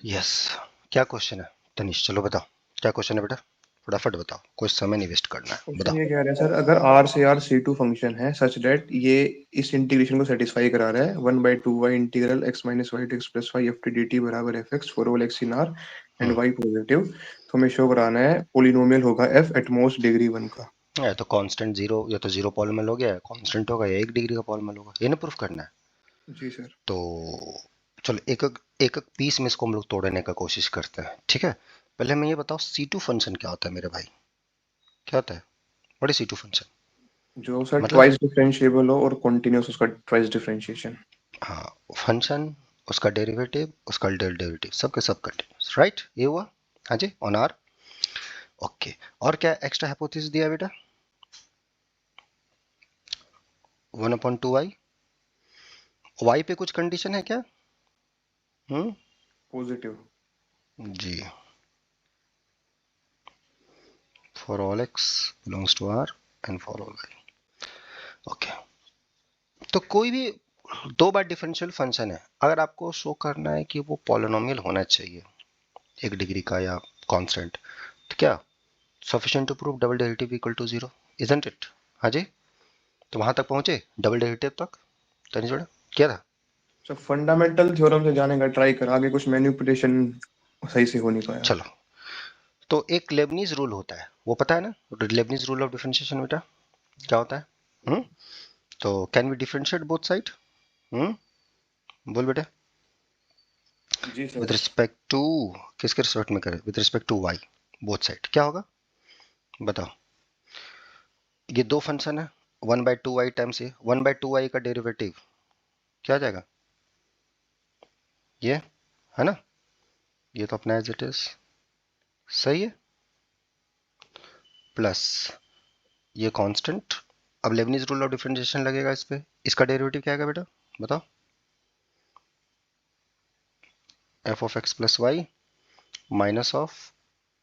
Yes, क्या question है तनिष? चलो बताओ क्या क्वेश्चन है बेटा, फटाफट बताओ, कोई समय नहीं वेस्ट करना है, क्वेश्चन बताओ। ये कह रहा है सर, अगर R से R C2 फंक्शन है सच दैट ये इस इंटीग्रेशन को सेटिस्फाई करा रहा है 1/2y integral x minus Y to X plus Y F T D T बराबर F X for all X in R and hmm, y positive, तो हमें शो कराना है पोलिनोमियल होगा f एट मोस्ट डिग्री 1 का। या तो कांस्टेंट जीरो, या तो जीरो पॉलिनोमियल हो गया, कांस्टेंट होगा, या 1 डिग्री का पॉलिनोमियल होगा, ये ना प्रूफ करना है। जी सर। तो चलो एक एक पीस में इसको हम लोग तोड़ने का कोशिश करते हैं, ठीक है। पहले हमें ये बताओ C2 फंक्शन क्या होता है मेरे भाई, क्या होता है? What is C2 function? जो सर मतलब ट्वाइस डिफरेंशिएबल हो और कॉन्टिन्यूस उसका ट्वाइस डिफरेंशिएशन। हाँ, फंक्शन, उसका डेरिवेटिव, उसका डेरिवेटिव, सबके सब कंटिन्यूस, राइट? ये हुआ, हाँ जी, ऑन आर। ओके, और क्या एक्स्ट्रा हाइपोथेसिस दिया बेटा? 1/2y, y पे कुछ कंडीशन है क्या? Hmm, positive. जी, for all x belongs to r and for all y। Okay, तो कोई भी दो बार डिफरेंशियल फंक्शन है, अगर आपको शो करना है कि वो पॉलिनोमियल होना चाहिए 1 डिग्री का या कांस्टेंट, तो क्या sufficient to prove double derivative equal to zero, isn't it? हाँ जी, तो वहां तक पहुंचे डबल डेरिवेटिव तक, तनी जोड़ा क्या था? सर फंडामेंटल थ्योरम से जाने का ट्राई कर, आगे कुछ मैनिपुलेशन सही से हो नहीं पाया। चलो, तो एक लेबनीज रूल होता है, वो पता है ना, लेबनीज रूल ऑफ डिफरेंशिएशन बेटा क्या होता है? हम्म, तो can we differentiate both side? Hmm, बोल बेटा। जी विद सर। रिस्पेक्ट टू, किसके रिस्पेक्ट में करें? With respect to Y, both side क्या होगा बताओ? ये दो फंक्शन है, 1/2y टाइम्स ये 1/2y का डेरिवेटिव क्या आ जाएगा? ये है ना, ये तो अपना एज इट इज सही है, प्लस ये कांस्टेंट। अब लेबनीज रूल ऑफ डिफरेंशिएशन लगेगा इस पे, इसका डेरिवेटिव क्या आएगा बेटा बताओ? F of x plus Y minus of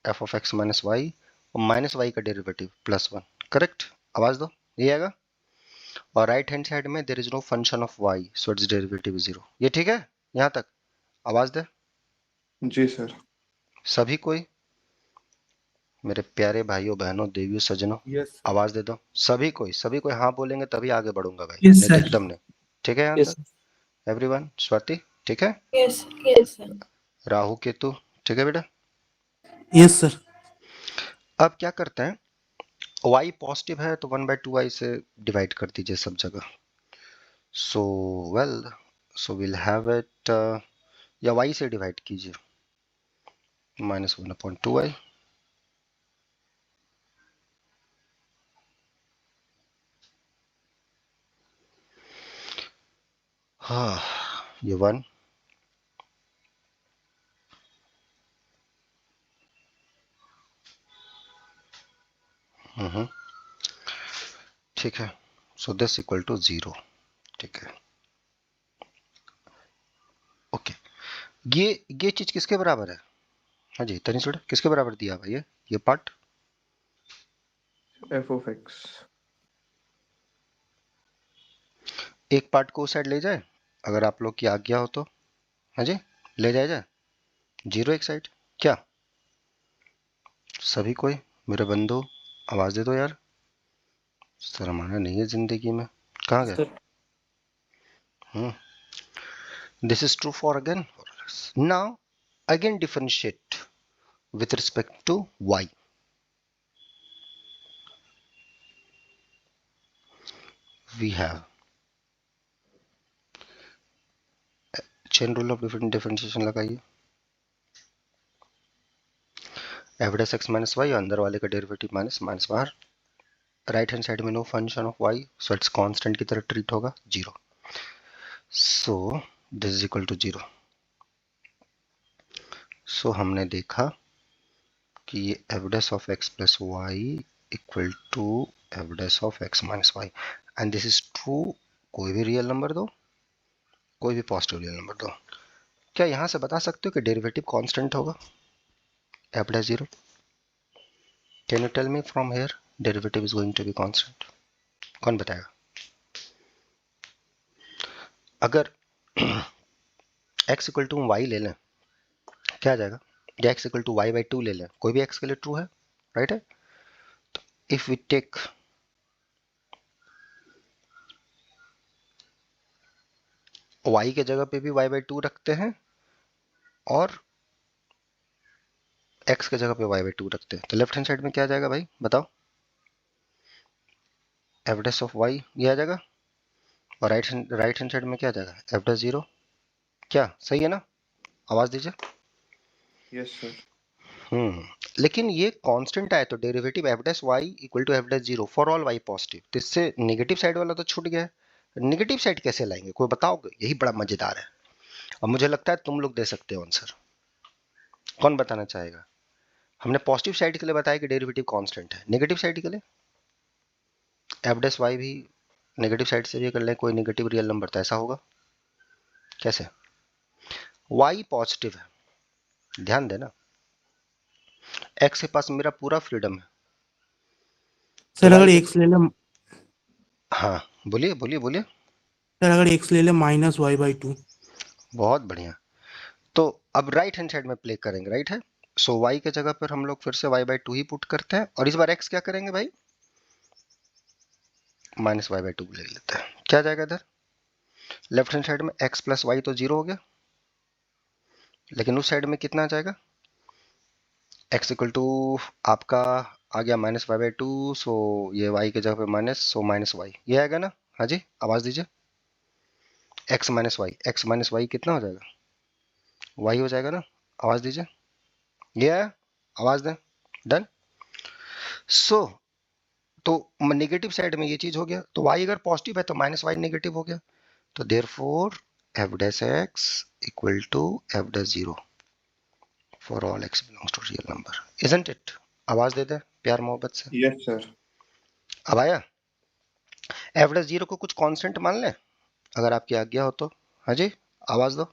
f of x minus y, और माइनस वाई का डेरिवेटिव प्लस वन, करेक्ट? आवाज दो, ये आएगा। और राइट हैंड साइड में there is no function of y, so it's derivative zero. ये ठीक है यहाँ तक? आवाज दे जी सर। सभी कोई, मेरे प्यारे भाइयों बहनों देवियों सज्जनों, यस सर। आवाज दे दो। सभी कोई हाँ बोलेंगे तभी आगे बढ़ूंगा भाई, यस नहीं तो सर। एकदम नहीं। ठीक है यहाँ यस तक एवरीवन? स्वाति ठीक है? Yes, yes, sir. Rahu Ketu ठीक है बेटा? Yes sir. अब क्या करते हैं, y पॉजिटिव है तो 1/2y से डिवाइड कर दीजिए सब जगह। So well, so will have it, या y से डिवाइड कीजिए, -1/2y। हाँ, ये 1, ठीक है, सो दिस इक्वल टू 0, ठीक है। ओके, ये चीज किसके बराबर है? हाँ जी तनिष बेटा, किसके बराबर दिया भाई ये पार्ट? F of x. एक पार्ट को उस साइड ले जाए, अगर आप लोग की आज्ञा हो तो। हाँ जी, ले जाए जाए जीरो एक साइड, क्या सभी कोई मेरे बंधु आवाज दे दो यार, शर्माना नहीं है जिंदगी में, कहाँ गए? Sir this is true for again, now again differentiate with respect to y. We have chain rule of differentiation लगाइए, f dash x minus y, अंदर वाले का डेरिवेटिव माइनस माइनस बाहर, राइट हैंड साइड में no function of y, so it's constant की तरह treat होगा zero, so this is equal to zero. So हमने देखा कि ये f dash of x plus y equal to f dash of x minus y, and this is true. कोई भी real number दो, कोई भी पॉजिटिव रियल नंबर दो, क्या यहां से बता सकते हो कि डेरिवेटिव कांस्टेंट होगा f dash जीरो? Can you tell me from here derivative is going to be constant? कौन बताएगा? अगर x इक्वल टू वाई ले लें, क्या आ जाएगा? या x equal to y by two ले लें, कोई भी x के लिए ट्रू है, राइट है? तो इफ वी टेक y के जगह पे भी y बाई टू रखते हैं और x के जगह पे y बाई टू रखते हैं, तो लेफ्ट हैंड साइड में क्या आ जाएगा भाई बताओ? एफ डैश ऑफ y ये आ जाएगा, और राइट हैंड साइड में क्या आ जाएगा? F dash zero. क्या सही है ना? आवाज दीजिए। Yes sir. लेकिन ये कांस्टेंट आया तो derivative f dash y equal to f dash zero for all y positive, तो इससे नेगेटिव साइड वाला तो छूट गया। नेगेटिव साइड कैसे लाएंगे, कोई बताओगे? यही बड़ा मजेदार है, और मुझे लगता है तुम लोग दे सकते हो आंसर। कौन बताना चाहेगा? हमने पॉजिटिव साइड के लिए बताया कि डेरिवेटिव कांस्टेंट है, नेगेटिव साइड के लिए एफ डैश वाई भी नेगेटिव साइड से भी कर लें, कोई नेगेटिव रियल नंबर, तो ऐसा होगा कैसे? वाई पॉजिटिव है, ध्यान देना, एक्स के पास मेरा पूरा फ्रीडम है। सर तो अगर y x ले ले, हाँ बोलिए बोलिए बोलिए। सर अगर x ले ले माइनस वाई बाई टू। बहुत बढ़िया। तो अब राइट हैंड साइड में प्ले करेंगे, राइट है? सो y के जगह पर हम लोग फिर से y by two he put करते हैं, और इस बार x क्या करेंगे भाई? माइनस वाई बाई टू ले लेते हैं। क्या जाएगा इधर? लेफ्ट हैंड साइड में x प्लस वाई तो जीरो हो गया, लेकिन उस साइड में कितना आ जाएगा? x इक्वल टू आपका आ गया माइनस वाई बाई टू, सो ये y के जगह पे माइनस, सो माइनस वाई, ये आएगा ना? हाँ जी, आवाज दीजिए। x माइनस वाई कितना हो जाएगा? y हो जाएगा ना? आवाज दीजिए। ये आया? आवाज दें। डन। सो तो नेगेटिव साइड में ये चीज हो गया, तो y अगर पॉजिटिव है तो माइनस वाई नेगेटिव हो गया, तो therefore f dash x equal to f dash zero for all x belongs to real number, isn't it? आवाज दे दे प्यार मोहब्बत से। Yes sir. अब आया? एफ डैश जीरो को कुछ कांस्टेंट मान लें, अगर आपकी आज्ञा हो तो। हाँ जी, आवाज दो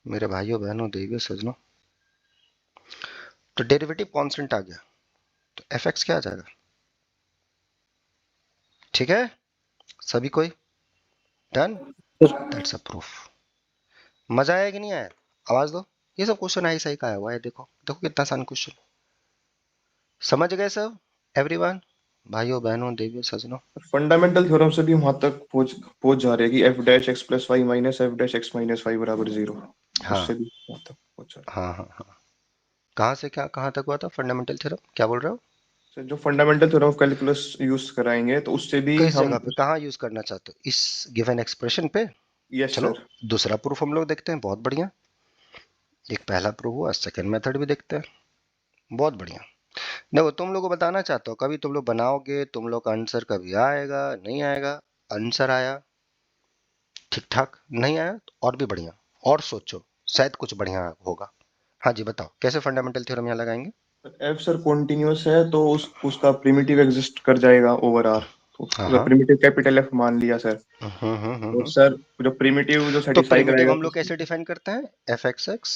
मेरे भाइयों बहनों देवियों सजनों। तो डेरिवेटिव कांस्टेंट आ गया, तो एफ एक्स क्या आ जाएगा? ठीक है सभी कोई? डन। That's a proof. मजा आया कि नहीं आया? आवाज दो। ये सब क्वेश्चन आई सही का आया हुआ है, देखो देखो कितना आसान क्वेश्चन। समझ गए सब एवरीवन, भाइयों बहनों देवियों सजनों? फंडामेंटल थ्योरम से भी वहां तक पहुंच जा रहे हैं कि f dash x plus Y minus f dash x minus y बराबर जीरो। हाँ उससे भी वहां तक पहुंच जा रहे हाँ हाँ हाँ। कहाँ से क्या कहाँ तक हुआ था फंडामेंटल थ्योरम, क्या बोल रहे हो? हैं। जो fundamental theorem of calculus use कराएंगे तो उससे भी किस हम। जगह पे, कहाँ यूज करना चाहते हो? इस गिवन एक्सप्रेशन पे? यस चलो सर। दूसरा प्रूफ हम लोग देखते हैं, बहुत बढ़िया। एक पहला प्रूफ हुआ, सेकंड मेथड भी देखते हैं, बहुत बढ़िया। देखो तुम लोग को बताना चाहता हूँ, कभी तुम लोग बनाओगे, तुम लोग का आंसर कभी आएगा नहीं आएगा। आंसर आया ठीक ठाक, नहीं आया तो और भी बढ़िया, और सोचो शायद कुछ बढ़िया होगा। हाँ जी बताओ कैसे फंडामेंटल थ्योरम यहाँ लगाएंगे? एफ सर कॉन्टिन्यूअस है तो उसका प्रिमिटिव एग्जिस्ट कर जाएगा ओवर आर। तो हाँ उसका हाँ। प्रिमिटिव कैपिटल एफ मान लिया सर। तो हम्म। सर जो प्रिमिटिव जो तो सेटिस्फाई प्रिमिटिव कराएगा हम लोग कैसे डिफाइन करते हैं? F x x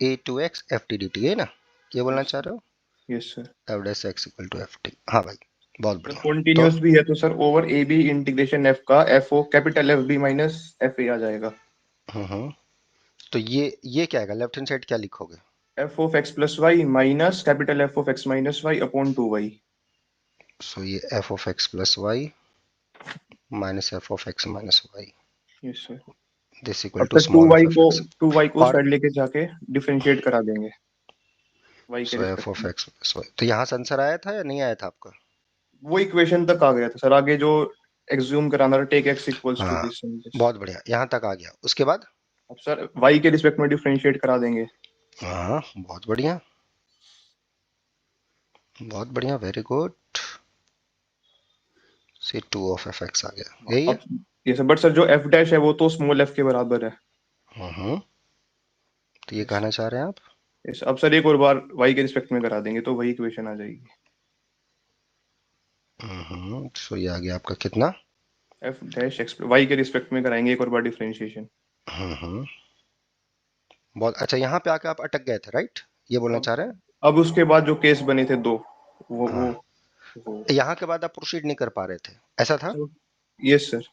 a to x f T D t, है ना? ये बोलना चाह रहे हो? Yes sir. F dash x equal to f t, हाँ भाई बहुत जब बढ़िया। तो कॉन्टिन्यूअस भी है तो sir over A B integration F का F O capital F B minus F A आ जाएगा। हम्म, तो ये क्या आएगा? लेफ्ट हैंड साइड क्या लिखोगे? F of x plus Y minus capital F of x minus Y upon two Y. So ये F of x plus Y minus F of x minus Y, yes sir. This equal अब to sir small F of X. Two Y को और side लेके जाके differentiate करा देंगे Y के सो F respect of में। एक्स प्लस वाई, तो यहाँ से आंसर आया था या नहीं आया था आपका? वो इक्वेशन तक आ गया था सर, आगे जो एक्सज्यूम कराना था टेक एक्स इक्वल्स टू हाँ दिस एंड दिस। बहुत बढ़िया, यहाँ तक आ गया, उसके बाद? अब सर वाई के रिस्पेक्ट में डिफरेंशिएट करा देंगे। हाँ बहुत बढ़िया बहुत बढ़िया, very good. C two of F X आ गया, यही है? अब ये सर बट सर जो एफ डैश है वो तो स्मॉल एफ के बराबर है। तो ये यस कहना चाह रहे हैं आप? यस। अब सर एक और बार वाई के रिस्पेक्ट में करा देंगे तो वही इक्वेशन आ जाएगी। सो ये आ गया आपका कितना? एफ डैश एक्स वाई के रिस्पेक्ट में कराएंगे एक और बार डिफरेंशिएशन। बहुत अच्छा, यहाँ पे आके आप अटक गए थे, राइट? ये बोलना अब चाह रहे हैं? अब उसके बाद जो केस बने थे दो वो हाँ, वो यहाँ के बाद आप प्रोसीड नहीं कर पा रहे थे, ऐसा था? Yes sir.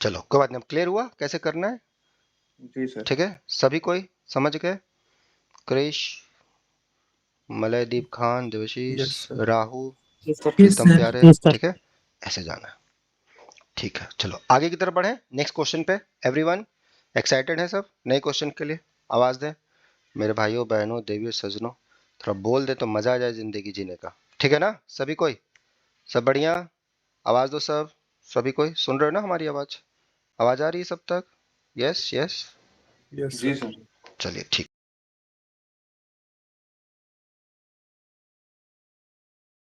चलो कोई बात नहीं, क्लियर हुआ कैसे करना है? जी सर। ठीक है, सभी कोई समझ गए? Krrish, मलयदीप Khan, Devashish, Yes, sir. Rahu, Yes, प्रीतम sir. प्यारे, Yes, sir. ठीक है, ऐसे जाना है। ठीक है, चलो आगे की तरफ बढ़े नेक्स्ट क्वेश्चन पे। एवरीवन एक्साइटेड है सब नए क्वेश्चन के लिए? आवाज दे मेरे भाइयों बहनों देवियों सजनों, थोड़ा बोल दे तो मजा आ जाए जिंदगी जीने का। ठीक है ना सभी कोई? सब बढ़िया? आवाज दो सब, सभी कोई सुन रहे हो ना हमारी आवाज? आवाज आ रही है सब तक? यस यस Yes, जी sir. सर। चलिए ठीक।